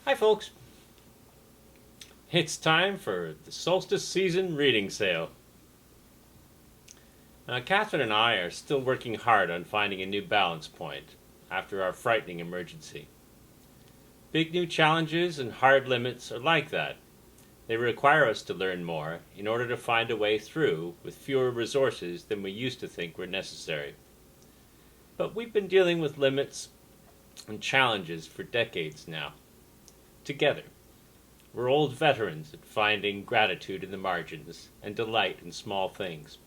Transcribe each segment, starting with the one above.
Hi, folks. It's time for the Solstice season reading sale. Now, Catherine and I are still working hard on finding a new balance point after our frightening emergency. Big new challenges and hard limits are like that. They require us to learn more in order to find a way through with fewer resources than we used to think were necessary. But we've been dealing with limits and challenges for decades now. Together, we're old veterans at finding gratitude in the margins and delight in small things.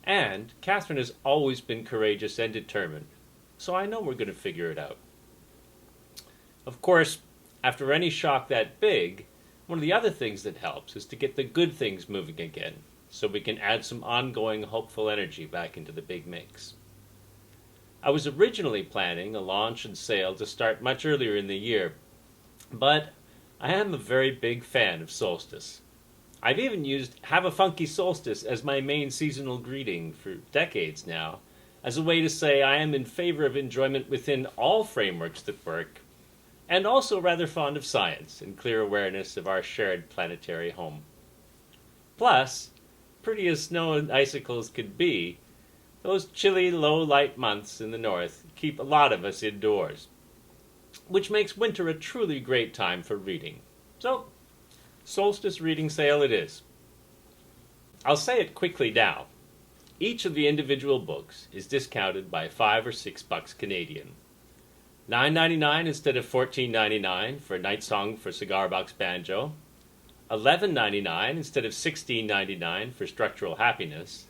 And Catherine has always been courageous and determined, so I know we're going to figure it out. Of course, after any shock that big, one of the other things that helps is to get the good things moving again, so we can add some ongoing hopeful energy back into the big mix. I was originally planning a launch and sale to start much earlier in the year, but I am a very big fan of Solstice. I've even used "Have a Funky Solstice" as my main seasonal greeting for decades now, as a way to say I am in favor of enjoyment within all frameworks that work, and also rather fond of science and clear awareness of our shared planetary home. Plus, pretty as snow and icicles could be, those chilly low-light months in the north keep a lot of us indoors, which makes winter a truly great time for reading. So, Solstice reading sale it is. I'll say it quickly now. Each of the individual books is discounted by $5 or $6 Canadian. $9.99 instead of $14.99 for Night Song for Cigar-Box Banjo. $11.99 instead of $16.99 for Structural Happiness.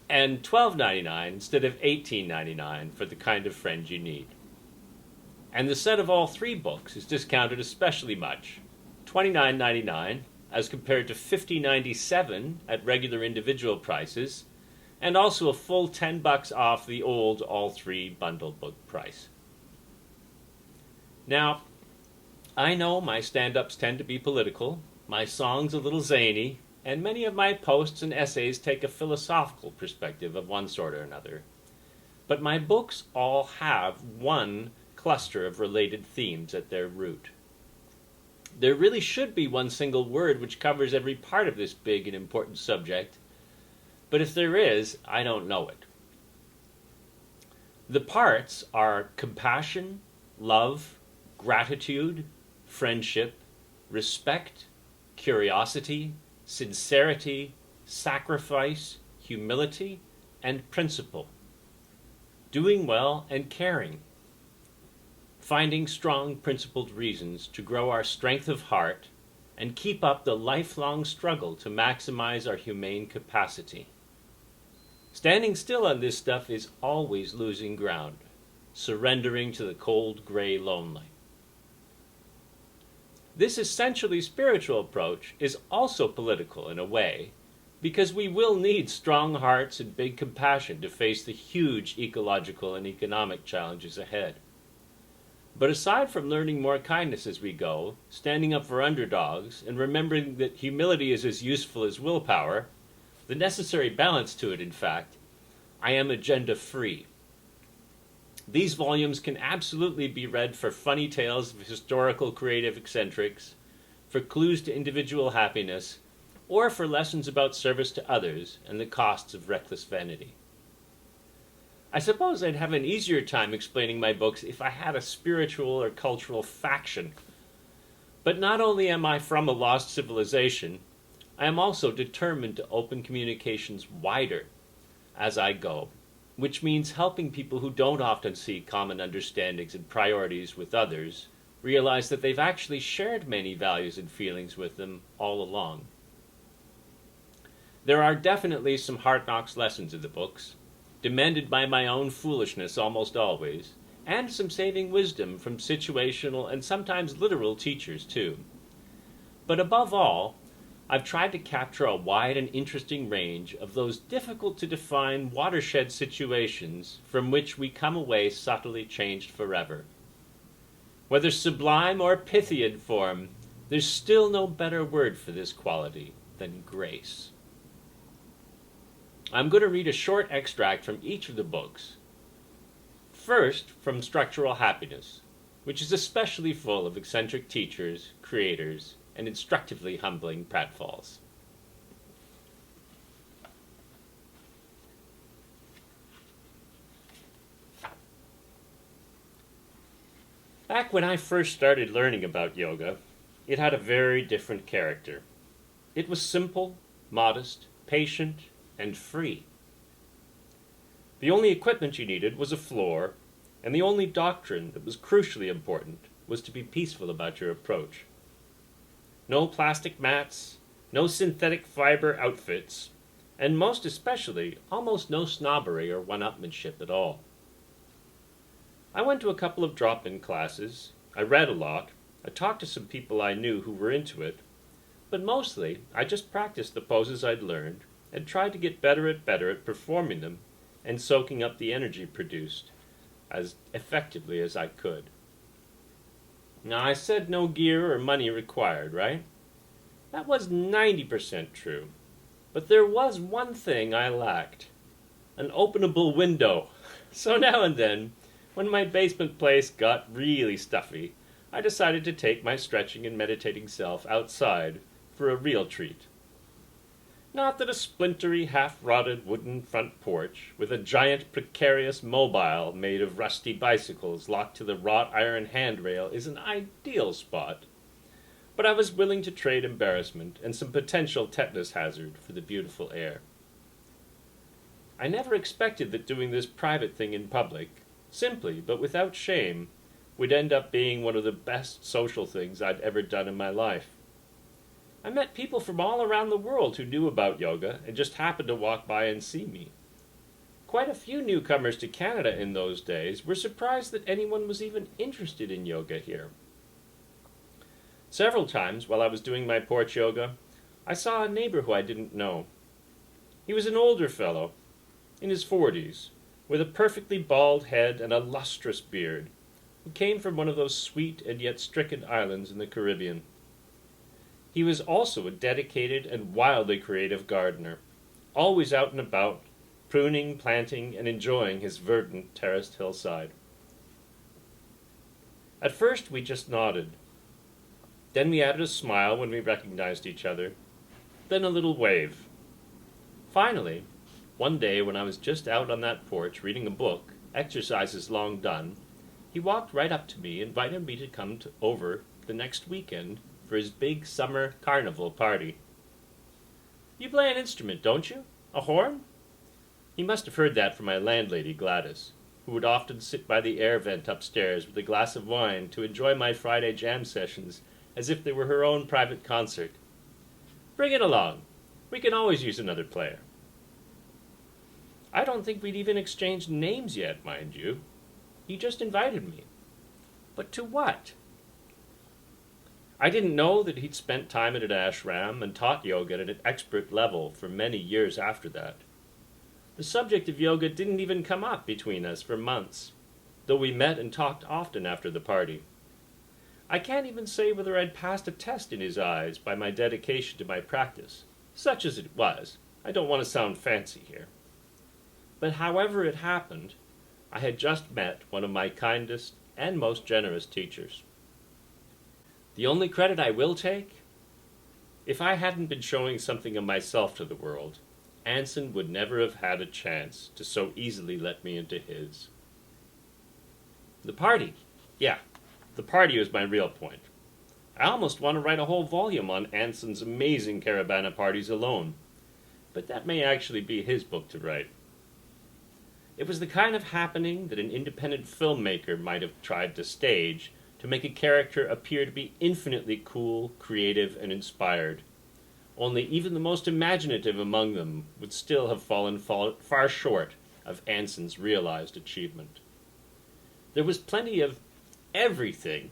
And $12.99 instead of $18.99 for The Kind of Friend You Need. And the set of all three books is discounted especially much, $29.99 as compared to $50.97 at regular individual prices, and also a full $10 off the old all three bundle book price. Now, I know my stand-ups tend to be political, my songs a little zany, and many of my posts and essays take a philosophical perspective of one sort or another. But my books all have one cluster of related themes at their root. There really should be one single word which covers every part of this big and important subject, but if there is, I don't know it. The parts are compassion, love, gratitude, friendship, respect, curiosity, sincerity, sacrifice, humility, and principle. Doing well and caring. Finding strong, principled reasons to grow our strength of heart and keep up the lifelong struggle to maximize our humane capacity. Standing still on this stuff is always losing ground, surrendering to the cold, gray lonely. This essentially spiritual approach is also political in a way, because we will need strong hearts and big compassion to face the huge ecological and economic challenges ahead. But aside from learning more kindness as we go, standing up for underdogs, and remembering that humility is as useful as willpower, the necessary balance to it, in fact, I am agenda-free. These volumes can absolutely be read for funny tales of historical creative eccentrics, for clues to individual happiness, or for lessons about service to others and the costs of reckless vanity. I suppose I'd have an easier time explaining my books if I had a spiritual or cultural faction. But not only am I from a lost civilization, I am also determined to open communications wider as I go, which means helping people who don't often see common understandings and priorities with others realize that they've actually shared many values and feelings with them all along. There are definitely some hard knocks lessons in the books, demanded by my own foolishness almost always, and some saving wisdom from situational and sometimes literal teachers too. But above all, I've tried to capture a wide and interesting range of those difficult-to-define watershed situations from which we come away subtly changed forever. Whether sublime or Pythian form, there's still no better word for this quality than grace. I'm going to read a short extract from each of the books. First, from Structural Happiness, which is especially full of eccentric teachers, creators, and instructively humbling pratfalls. Back when I first started learning about yoga, it had a very different character. It was simple, modest, patient, and free. The only equipment you needed was a floor, and the only doctrine that was crucially important was to be peaceful about your approach. No plastic mats, no synthetic fiber outfits, and most especially, almost no snobbery or one-upmanship at all. I went to a couple of drop-in classes, I read a lot, I talked to some people I knew who were into it, but mostly I just practiced the poses I'd learned and tried to get better at performing them and soaking up the energy produced as effectively as I could. Now, I said no gear or money required, right? That was 90% true. But there was one thing I lacked. An openable window. So now and then, when my basement place got really stuffy, I decided to take my stretching and meditating self outside for a real treat. Not that a splintery, half-rotted wooden front porch with a giant precarious mobile made of rusty bicycles locked to the wrought iron handrail is an ideal spot, but I was willing to trade embarrassment and some potential tetanus hazard for the beautiful air. I never expected that doing this private thing in public, simply but without shame, would end up being one of the best social things I'd ever done in my life. I met people from all around the world who knew about yoga and just happened to walk by and see me. Quite a few newcomers to Canada in those days were surprised that anyone was even interested in yoga here. Several times while I was doing my porch yoga, I saw a neighbor who I didn't know. He was an older fellow, in his 40s, with a perfectly bald head and a lustrous beard, who came from one of those sweet and yet stricken islands in the Caribbean. He was also a dedicated and wildly creative gardener, always out and about, pruning, planting, and enjoying his verdant terraced hillside. At first we just nodded. Then we added a smile when we recognized each other, then a little wave. Finally, one day when I was just out on that porch reading a book, exercises long done, he walked right up to me and invited me to come over the next weekend for his big summer carnival party. "You play an instrument, don't you? A horn?" He must have heard that from my landlady, Gladys, who would often sit by the air vent upstairs with a glass of wine to enjoy my Friday jam sessions as if they were her own private concert. "Bring it along. We can always use another player." I don't think we'd even exchanged names yet, mind you. He just invited me. But to what? I didn't know that he'd spent time at an ashram and taught yoga at an expert level for many years after that. The subject of yoga didn't even come up between us for months, though we met and talked often after the party. I can't even say whether I'd passed a test in his eyes by my dedication to my practice, such as it was. I don't want to sound fancy here. But however it happened, I had just met one of my kindest and most generous teachers. The only credit I will take? If I hadn't been showing something of myself to the world, Anson would never have had a chance to so easily let me into his. The party. Yeah, the party was my real point. I almost want to write a whole volume on Anson's amazing Caravana parties alone, but that may actually be his book to write. It was the kind of happening that an independent filmmaker might have tried to stage to make a character appear to be infinitely cool, creative, and inspired. Only even the most imaginative among them would still have fallen far short of Anson's realized achievement. There was plenty of everything,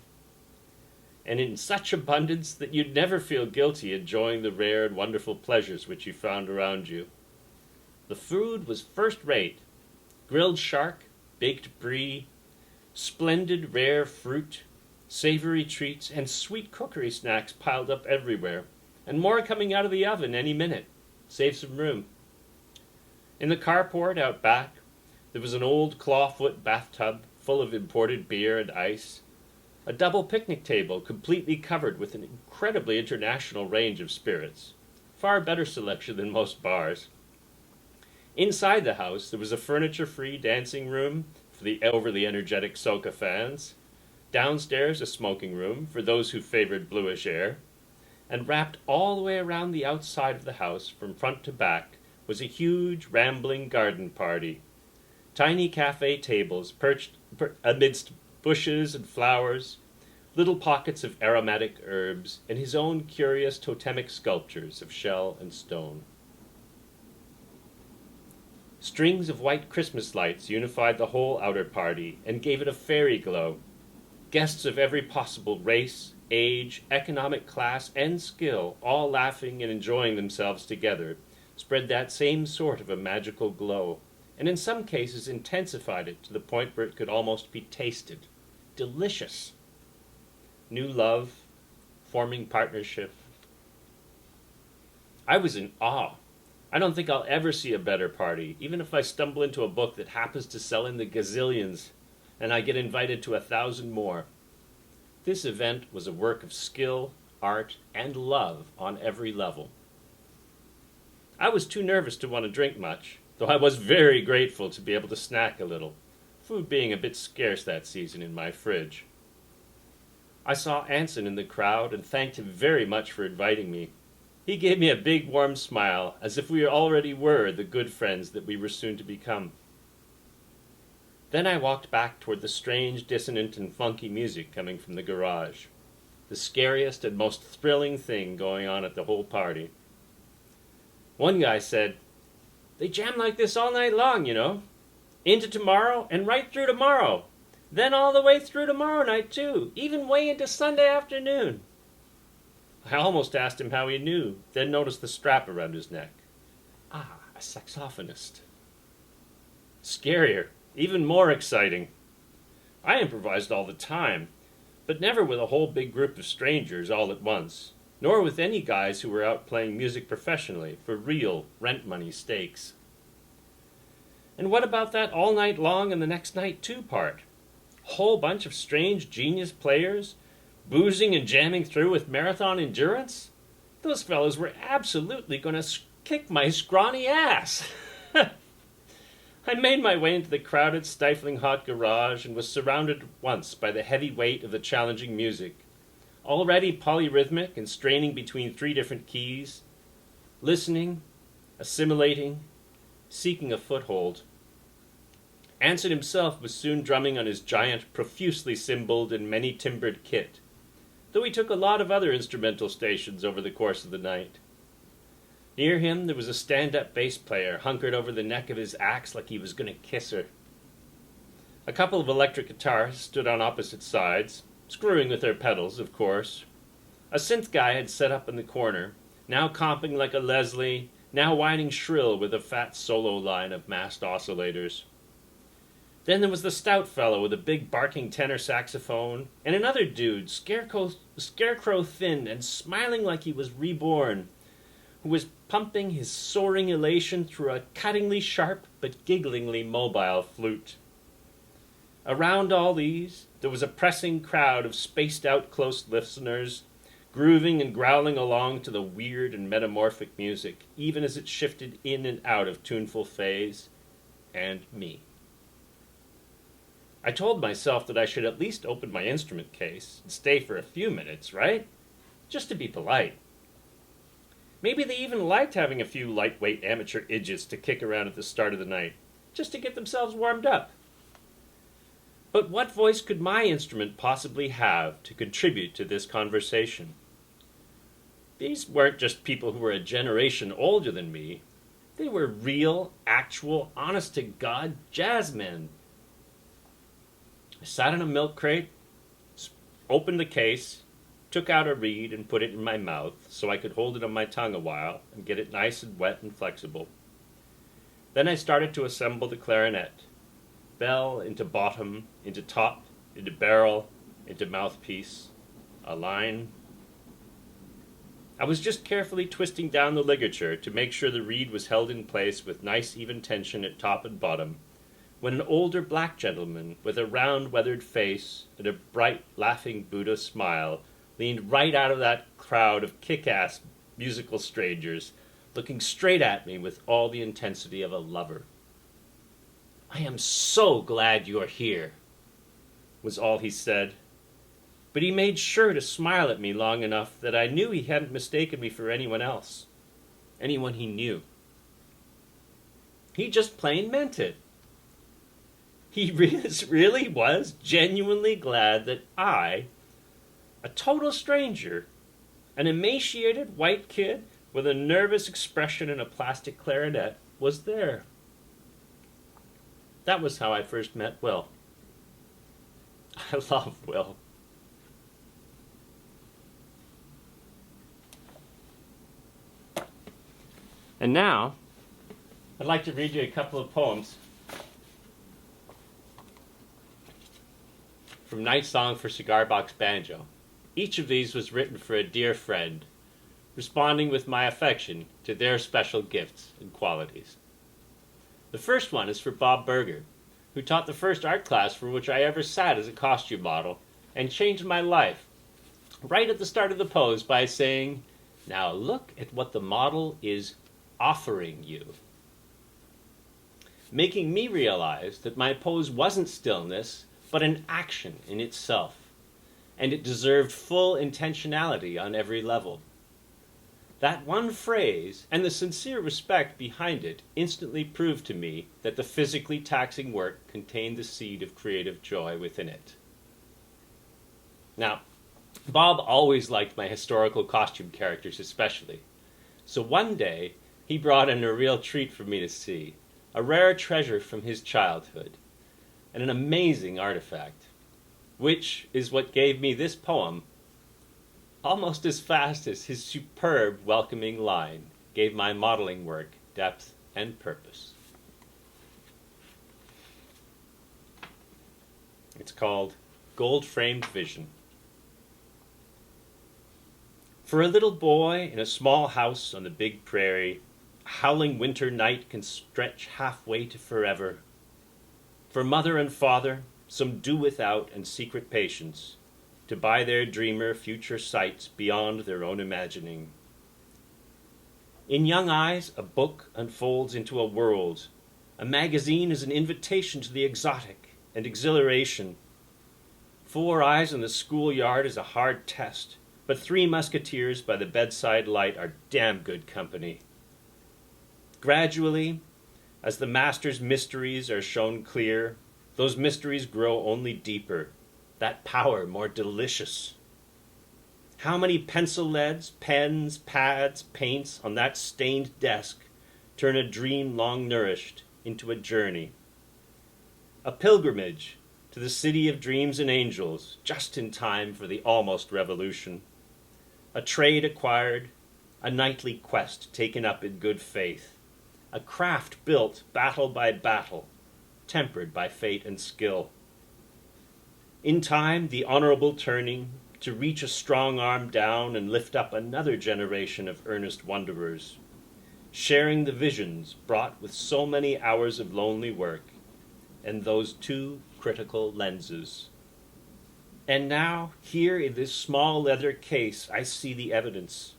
and in such abundance that you'd never feel guilty enjoying the rare and wonderful pleasures which you found around you. The food was first-rate. Grilled shark, baked brie, splendid rare fruit, savory treats, and sweet cookery snacks piled up everywhere, and more coming out of the oven any minute. Save some room. In the carport out back, there was an old clawfoot bathtub full of imported beer and ice, A double picnic table completely covered with an incredibly international range of spirits. Far better selection than most bars. Inside the house, there was a furniture-free dancing room for the overly energetic soca fans. Downstairs, a smoking room for those who favored bluish air. And wrapped all the way around the outside of the house, from front to back, was a huge, rambling garden party. Tiny cafe tables perched amidst bushes and flowers, little pockets of aromatic herbs, and his own curious totemic sculptures of shell and stone. Strings of white Christmas lights unified the whole outer party and gave it a fairy glow. Guests of every possible race, age, economic class, and skill, all laughing and enjoying themselves together, spread that same sort of a magical glow, and in some cases intensified it to the point where it could almost be tasted. Delicious. New love, forming partnership. I was in awe. I don't think I'll ever see a better party, even if I stumble into a book that happens to sell in the gazillions, and I get invited to 1,000 more. This event was a work of skill, art, and love on every level. I was too nervous to want to drink much, though I was very grateful to be able to snack a little, food being a bit scarce that season in my fridge. I saw Anson in the crowd and thanked him very much for inviting me. He gave me a big warm smile, as if we already were the good friends that we were soon to become. Then I walked back toward the strange, dissonant, and funky music coming from the garage, the scariest and most thrilling thing going on at the whole party. One guy said, "They jam like this all night long, you know. Into tomorrow and right through tomorrow. Then all the way through tomorrow night, too, even way into Sunday afternoon." I almost asked him how he knew, then noticed the strap around his neck. Ah, a saxophonist. Scarier, even more exciting. I improvised all the time, but never with a whole big group of strangers all at once, nor with any guys who were out playing music professionally for real rent money stakes. And what about that all night long and the next night too part? A whole bunch of strange genius players, boozing and jamming through with marathon endurance? Those fellows were absolutely going to kick my scrawny ass. I made my way into the crowded, stifling hot garage and was surrounded at once by the heavy weight of the challenging music, already polyrhythmic and straining between 3 different keys, listening, assimilating, seeking a foothold. Anson himself was soon drumming on his giant, profusely cymbaled and many-timbered kit, though he took a lot of other instrumental stations over the course of the night. Near him there was a stand-up bass player hunkered over the neck of his axe like he was going to kiss her. A couple of electric guitarists stood on opposite sides, screwing with their pedals, of course. A synth guy had set up in the corner, now comping like a Leslie, now whining shrill with a fat solo line of massed oscillators. Then there was the stout fellow with a big barking tenor saxophone, and another dude, scarecrow thin and smiling like he was reborn, who was pumping his soaring elation through a cuttingly sharp but gigglingly mobile flute. Around all these, there was a pressing crowd of spaced-out close listeners, grooving and growling along to the weird and metamorphic music, even as it shifted in and out of tuneful phase, and me. I told myself that I should at least open my instrument case and stay for a few minutes, right? Just to be polite. Maybe they even liked having a few lightweight amateur idiots to kick around at the start of the night, just to get themselves warmed up. But what voice could my instrument possibly have to contribute to this conversation? These weren't just people who were a generation older than me. They were real, actual, honest-to-God jazzmen. I sat in a milk crate, opened the case, took out a reed and put it in my mouth so I could hold it on my tongue a while and get it nice and wet and flexible. Then I started to assemble the clarinet. Bell into bottom, into top, into barrel, into mouthpiece, a line. I was just carefully twisting down the ligature to make sure the reed was held in place with nice even tension at top and bottom, when an older black gentleman with a round, weathered face and a bright, laughing Buddha smile leaned right out of that crowd of kick-ass musical strangers, looking straight at me with all the intensity of a lover. "I am so glad you're here," was all he said. But he made sure to smile at me long enough that I knew he hadn't mistaken me for anyone else, anyone he knew. He just plain meant it. He really was genuinely glad that I, a total stranger, an emaciated white kid with a nervous expression and a plastic clarinet, was there. That was how I first met Will. I love Will. And now, I'd like to read you a couple of poems from Night Song for Cigar-Box Banjo. Each of these was written for a dear friend, responding with my affection to their special gifts and qualities. The first one is for Bob Berger, who taught the first art class for which I ever sat as a costume model, and changed my life right at the start of the pose by saying, "Now look at what the model is offering you," making me realize that my pose wasn't stillness, but an action in itself, and it deserved full intentionality on every level. That one phrase, and the sincere respect behind it, instantly proved to me that the physically taxing work contained the seed of creative joy within it. Now, Bob always liked my historical costume characters especially, so one day he brought in a real treat for me to see, a rare treasure from his childhood, and an amazing artifact, which is what gave me this poem almost as fast as his superb welcoming line gave my modeling work depth and purpose. It's called Gold-Framed Vision. For a little boy in a small house on the big prairie, a howling winter night can stretch halfway to forever. For mother and father, some do without and secret patience, to buy their dreamer future sights beyond their own imagining. In young eyes, a book unfolds into a world. A magazine is an invitation to the exotic and exhilaration. 4 eyes in the schoolyard is a hard test, but 3 musketeers by the bedside light are damn good company. Gradually, as the master's mysteries are shown clear, those mysteries grow only deeper, that power more delicious. How many pencil leads, pens, pads, paints on that stained desk turn a dream long nourished into a journey. A pilgrimage to the city of dreams and angels, just in time for the almost revolution. A trade acquired, a nightly quest taken up in good faith. A craft built battle by battle, tempered by fate and skill. In time, the honorable turning to reach a strong arm down and lift up another generation of earnest wanderers, sharing the visions brought with so many hours of lonely work and those 2 critical lenses. And now, here in this small leather case, I see the evidence.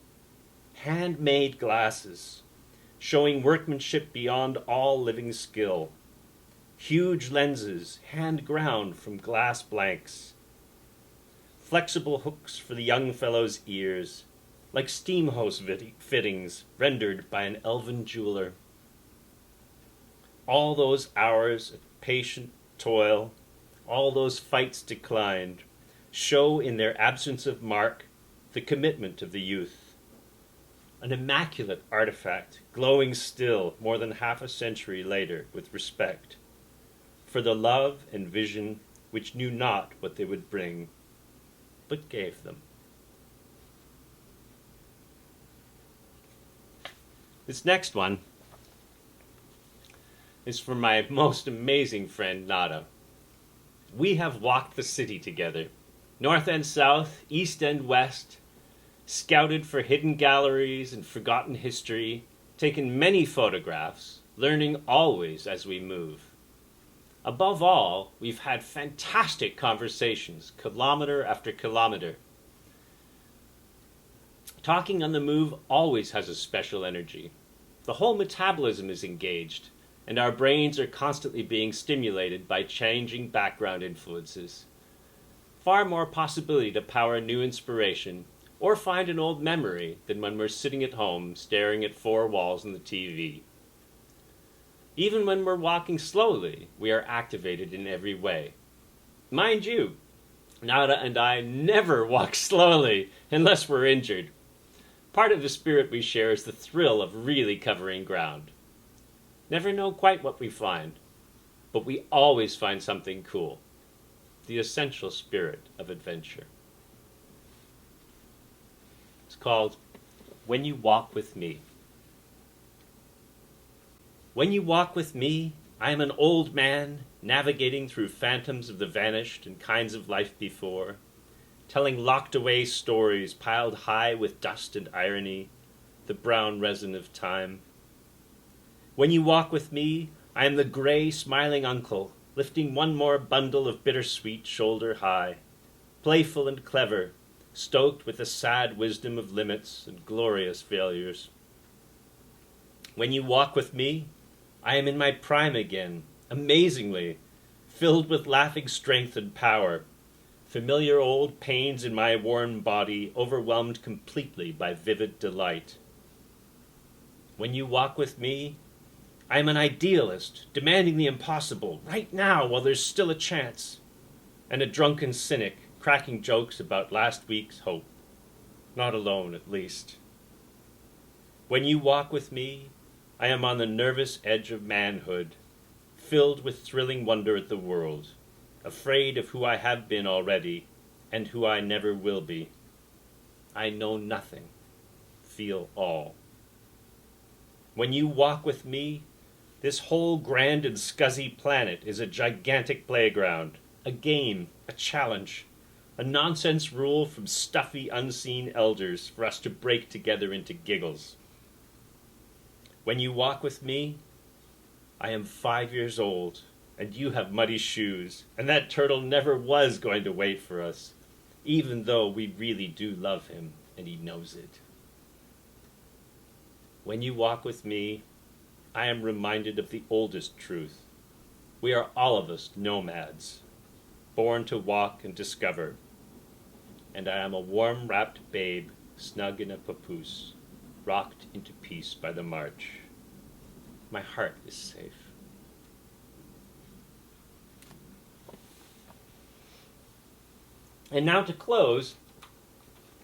Handmade glasses, showing workmanship beyond all living skill. Huge lenses, hand-ground from glass blanks. Flexible hooks for the young fellow's ears, like steam hose fittings rendered by an elven jeweler. All those hours of patient toil, all those fights declined, show in their absence of mark the commitment of the youth. An immaculate artifact, glowing still more than half a century later with respect, for the love and vision which knew not what they would bring, but gave them. This next one is from my most amazing friend, Nada. We have walked the city together, north and south, east and west, scouted for hidden galleries and forgotten history, taken many photographs, learning always as we move. Above all, we've had fantastic conversations, kilometer after kilometer. Talking on the move always has a special energy. The whole metabolism is engaged, and our brains are constantly being stimulated by changing background influences. Far more possibility to power new inspiration, or find an old memory than when we're sitting at home staring at four walls and the TV. Even when we're walking slowly, we are activated in every way. Mind you, Nada and I never walk slowly unless we're injured. Part of the spirit we share is the thrill of really covering ground. Never know quite what we find, but we always find something cool. The essential spirit of adventure. It's called When You Walk With Me. When you walk with me, I am an old man navigating through phantoms of the vanished and kinds of life before, telling locked-away stories piled high with dust and irony, the brown resin of time. When you walk with me, I am the gray, smiling uncle, lifting one more bundle of bittersweet shoulder high, playful and clever, stoked with the sad wisdom of limits and glorious failures. When you walk with me, I am in my prime again, amazingly, filled with laughing strength and power, familiar old pains in my worn body overwhelmed completely by vivid delight. When you walk with me, I am an idealist, demanding the impossible, right now while there's still a chance, and a drunken cynic, cracking jokes about last week's hope. Not alone, at least. When you walk with me, I am on the nervous edge of manhood, filled with thrilling wonder at the world, afraid of who I have been already, and who I never will be. I know nothing, feel all. When you walk with me, this whole grand and scuzzy planet is a gigantic playground, a game, a challenge, a nonsense rule from stuffy, unseen elders for us to break together into giggles. When you walk with me, I am 5 years old, and you have muddy shoes, and that turtle never was going to wait for us, even though we really do love him, and he knows it. When you walk with me, I am reminded of the oldest truth. We are all of us nomads, born to walk and discover, and I am a warm-wrapped babe snug in a papoose, rocked into peace by the march. My heart is safe. And now to close,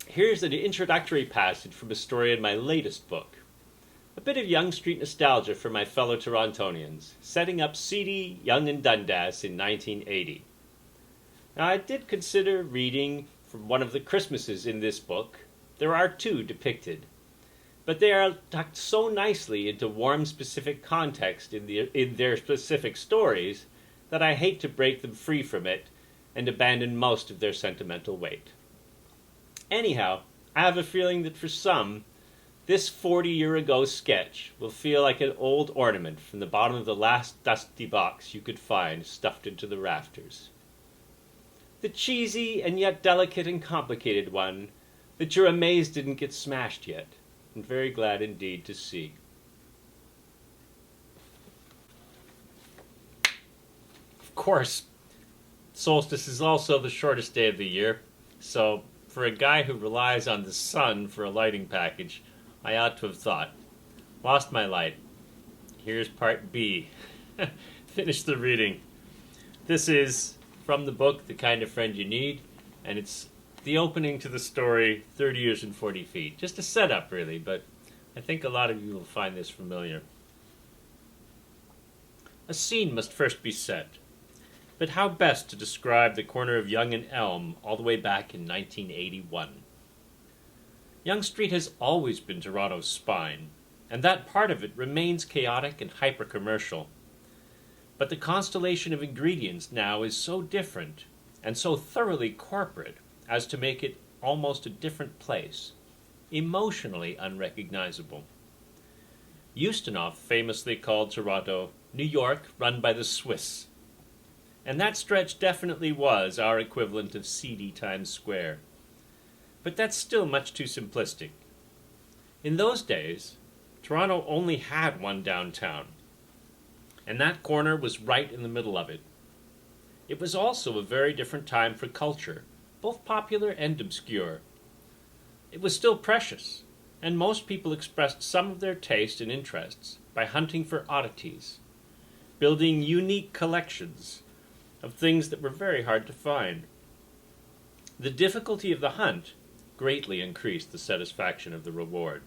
here's an introductory passage from a story in my latest book. A bit of Yonge Street nostalgia for my fellow Torontonians, setting up seedy Yonge and Dundas in 1980. Now, I did consider reading from one of the Christmases in this book. There are two depicted, but they are tucked so nicely into warm, specific context in their specific stories that I hate to break them free from it and abandon most of their sentimental weight. Anyhow, I have a feeling that for some, this 40-year-ago sketch will feel like an old ornament from the bottom of the last dusty box you could find stuffed into the rafters. The cheesy and yet delicate and complicated one that you're amazed didn't get smashed yet, and very glad indeed to see. Of course, Solstice is also the shortest day of the year, so for a guy who relies on the sun for a lighting package, I ought to have thought. Lost my light. Here's part B. Finish the reading. This is from the book The Kind of Friend You Need, and it's the opening to the story 30 Years and 40 Feet. Just a setup, really, but I think a lot of you will find this familiar. A scene must first be set, but how best to describe the corner of Yonge and Elm all the way back in 1981? Yonge Street has always been Toronto's spine, and that part of it remains chaotic and hyper-commercial. But the constellation of ingredients now is so different and so thoroughly corporate as to make it almost a different place, emotionally unrecognizable. Ustinov famously called Toronto New York run by the Swiss, and that stretch definitely was our equivalent of seedy Times Square. But that's still much too simplistic. In those days, Toronto only had one downtown, and that corner was right in the middle of it. It was also a very different time for culture, both popular and obscure. It was still precious, and most people expressed some of their taste and interests by hunting for oddities, building unique collections of things that were very hard to find. The difficulty of the hunt greatly increased the satisfaction of the reward.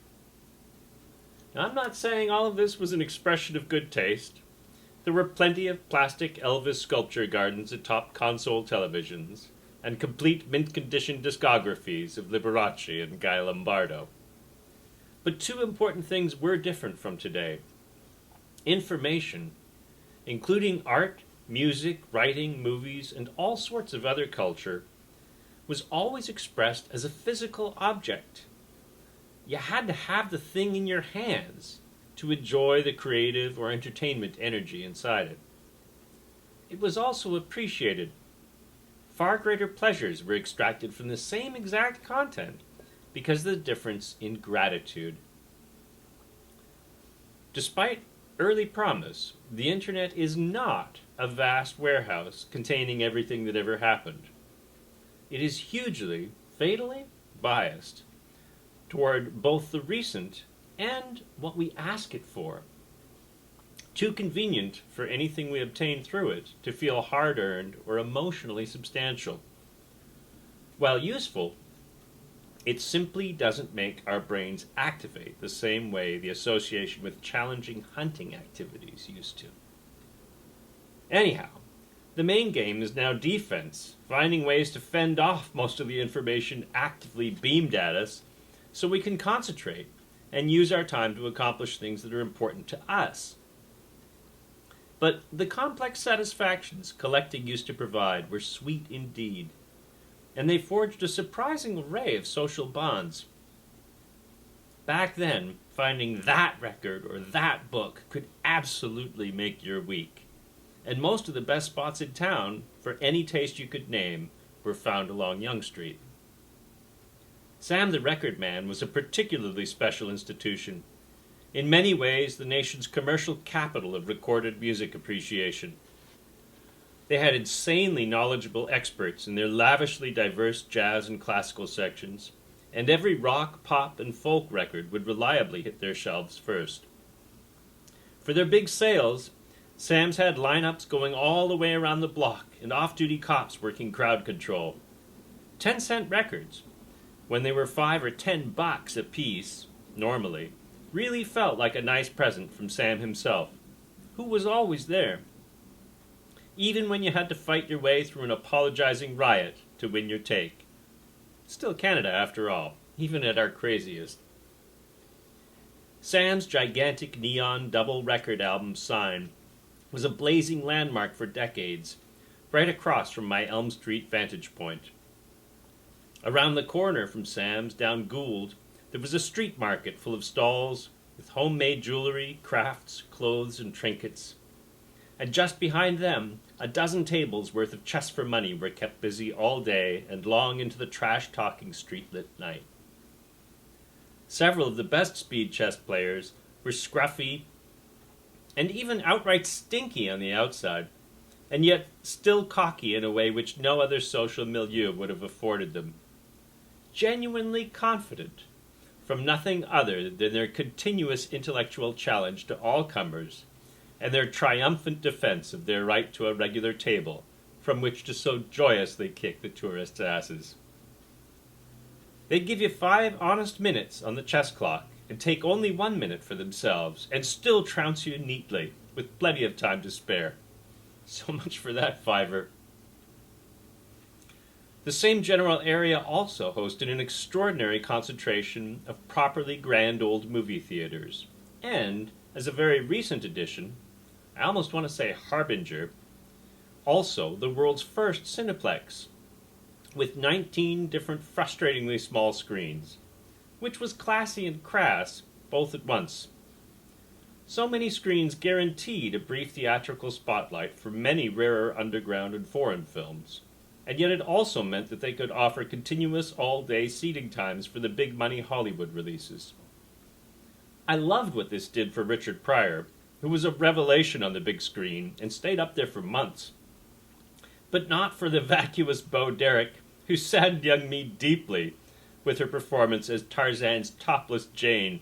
Now, I'm not saying all of this was an expression of good taste. There were plenty of plastic Elvis sculpture gardens atop console televisions, and complete mint-condition discographies of Liberace and Guy Lombardo. But two important things were different from today. Information, including art, music, writing, movies, and all sorts of other culture, was always expressed as a physical object. You had to have the thing in your hands to enjoy the creative or entertainment energy inside it. It was also appreciated. Far greater pleasures were extracted from the same exact content because of the difference in gratitude. Despite early promise, the internet is not a vast warehouse containing everything that ever happened. It is hugely, fatally biased toward both the recent and what we ask it for. Too convenient for anything we obtain through it to feel hard-earned or emotionally substantial. While useful, it simply doesn't make our brains activate the same way the association with challenging hunting activities used to. Anyhow, the main game is now defense, finding ways to fend off most of the information actively beamed at us so we can concentrate and use our time to accomplish things that are important to us. But the complex satisfactions collecting used to provide were sweet indeed, and they forged a surprising array of social bonds. Back then, finding that record or that book could absolutely make your week, and most of the best spots in town, for any taste you could name, were found along Yonge Street. Sam the Record Man was a particularly special institution, in many ways the nation's commercial capital of recorded music appreciation. They had insanely knowledgeable experts in their lavishly diverse jazz and classical sections, and every rock, pop, and folk record would reliably hit their shelves first. For their big sales, Sam's had lineups going all the way around the block and off-duty cops working crowd control. 10-cent records, when they were $5 or $10 a piece, normally, really felt like a nice present from Sam himself, who was always there. Even when you had to fight your way through an apologizing riot to win your take. Still Canada, after all, even at our craziest. Sam's gigantic neon double record album sign was a blazing landmark for decades, right across from my Elm Street vantage point. Around the corner from Sam's, down Gould, there was a street market full of stalls with homemade jewelry, crafts, clothes, and trinkets. And just behind them, a dozen tables worth of chess for money were kept busy all day and long into the trash-talking street-lit night. Several of the best speed chess players were scruffy and even outright stinky on the outside, and yet still cocky in a way which no other social milieu would have afforded them. Genuinely confident, from nothing other than their continuous intellectual challenge to all comers, and their triumphant defense of their right to a regular table, from which to so joyously kick the tourists' asses. They'd give you 5 honest minutes on the chess clock, and take only 1 minute for themselves, and still trounce you neatly, with plenty of time to spare. So much for that $5. The same general area also hosted an extraordinary concentration of properly grand old movie theaters, and, as a very recent addition, I almost want to say harbinger, also the world's first Cineplex, with 19 different frustratingly small screens, which was classy and crass both at once. So many screens guaranteed a brief theatrical spotlight for many rarer underground and foreign films, and yet it also meant that they could offer continuous all-day seating times for the big-money Hollywood releases. I loved what this did for Richard Pryor, who was a revelation on the big screen and stayed up there for months. But not for the vacuous Bo Derek, who saddened young me deeply with her performance as Tarzan's topless Jane,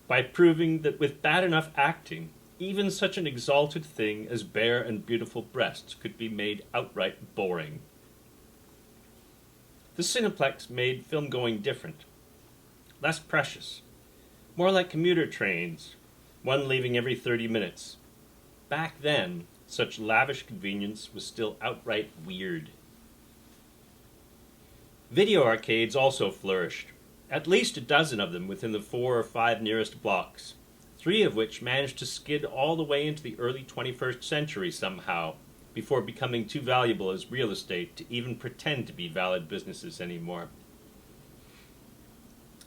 by proving that with bad enough acting, even such an exalted thing as bare and beautiful breasts could be made outright boring. The Cineplex made film-going different, less precious, more like commuter trains, one leaving every 30 minutes. Back then, such lavish convenience was still outright weird. Video arcades also flourished, at least a dozen of them within the 4 or 5 nearest blocks, 3 of which managed to skid all the way into the early 21st century somehow, before becoming too valuable as real estate to even pretend to be valid businesses anymore.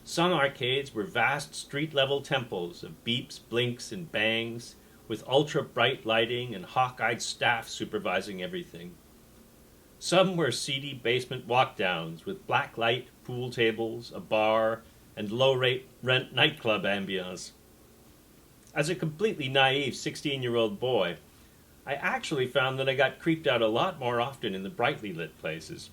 Some arcades were vast street-level temples of beeps, blinks, and bangs, with ultra-bright lighting and hawk-eyed staff supervising everything. Some were seedy basement walk-downs with black light, pool tables, a bar, and low-rate rent nightclub ambiance. As a completely naive 16-year-old boy, I actually found that I got creeped out a lot more often in the brightly lit places.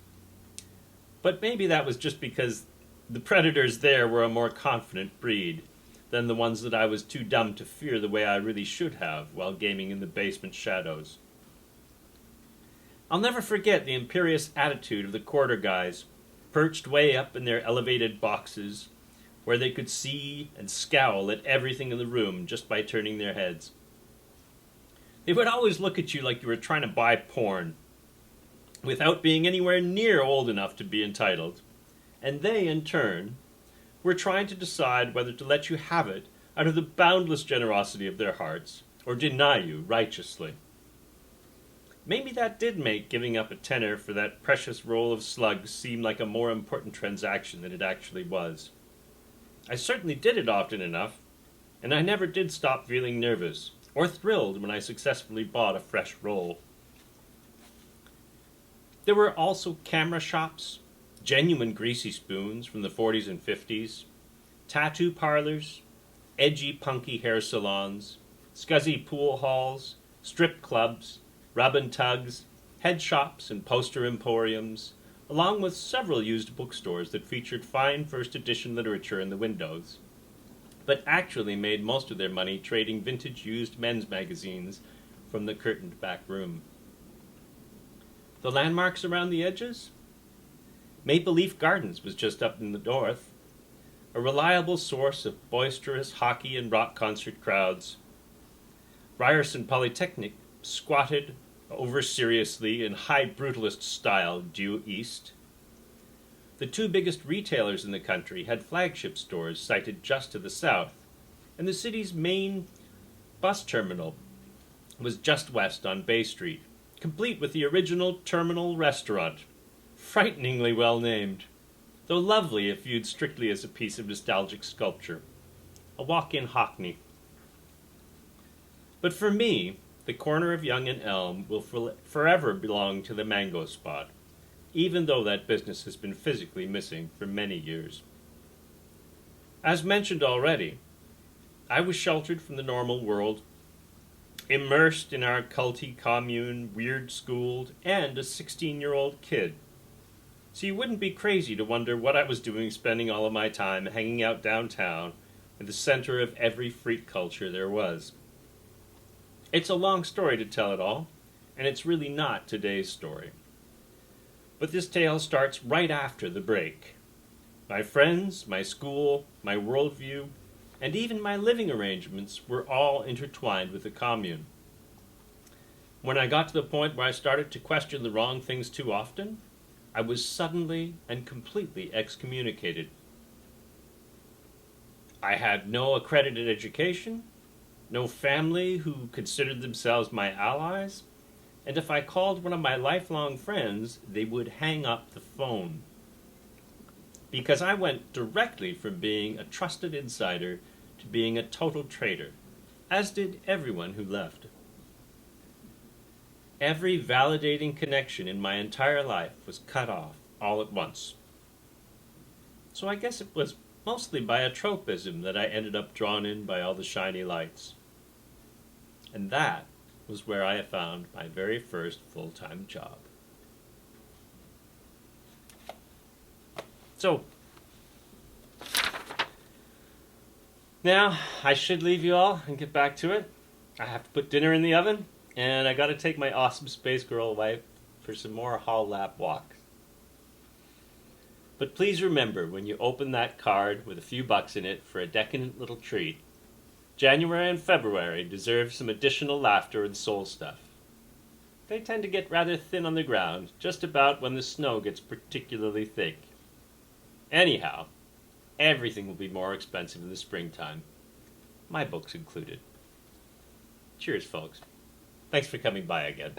But maybe that was just because the predators there were a more confident breed than the ones that I was too dumb to fear the way I really should have while gaming in the basement shadows. I'll never forget the imperious attitude of the quarter guys, perched way up in their elevated boxes, where they could see and scowl at everything in the room just by turning their heads. They would always look at you like you were trying to buy porn, without being anywhere near old enough to be entitled, and they, in turn, were trying to decide whether to let you have it out of the boundless generosity of their hearts, or deny you righteously. Maybe that did make giving up a tenner for that precious roll of slugs seem like a more important transaction than it actually was. I certainly did it often enough, and I never did stop feeling nervous or thrilled when I successfully bought a fresh roll. There were also camera shops, genuine greasy spoons from the 40s and 50s, tattoo parlors, edgy punky hair salons, scuzzy pool halls, strip clubs, rub and tugs, head shops and poster emporiums, along with several used bookstores that featured fine first edition literature in the windows, but actually made most of their money trading vintage used men's magazines from the curtained back room. The landmarks around the edges? Maple Leaf Gardens was just up in the north, a reliable source of boisterous hockey and rock concert crowds. Ryerson Polytechnic squatted over seriously in high brutalist style due east. The 2 biggest retailers in the country had flagship stores sited just to the south, and the city's main bus terminal was just west on Bay Street, complete with the original terminal restaurant, frighteningly well named, though lovely if viewed strictly as a piece of nostalgic sculpture, a walk-in Hockney. But for me, the corner of Yonge and Elm will forever belong to the Mango Spot, even though that business has been physically missing for many years. As mentioned already, I was sheltered from the normal world, immersed in our culty commune, weird-schooled, and a 16-year-old kid. So you wouldn't be crazy to wonder what I was doing spending all of my time hanging out downtown in the center of every freak culture there was. It's a long story to tell it all, and it's really not today's story. But this tale starts right after the break. My friends, my school, my worldview, and even my living arrangements were all intertwined with the commune. When I got to the point where I started to question the wrong things too often, I was suddenly and completely excommunicated. I had no accredited education, no family who considered themselves my allies, and if I called one of my lifelong friends, they would hang up the phone. Because I went directly from being a trusted insider to being a total traitor, as did everyone who left. Every validating connection in my entire life was cut off all at once. So I guess it was mostly by a tropism that I ended up drawn in by all the shiny lights. And that was where I found my very first full-time job. So, now I should leave you all and get back to it. I have to put dinner in the oven, and I gotta take my awesome space girl wife for some more hall lap walks. But please remember, when you open that card with a few bucks in it for a decadent little treat, January and February deserve some additional laughter and soul stuff. They tend to get rather thin on the ground, just about when the snow gets particularly thick. Anyhow, everything will be more expensive in the springtime, my books included. Cheers, folks. Thanks for coming by again.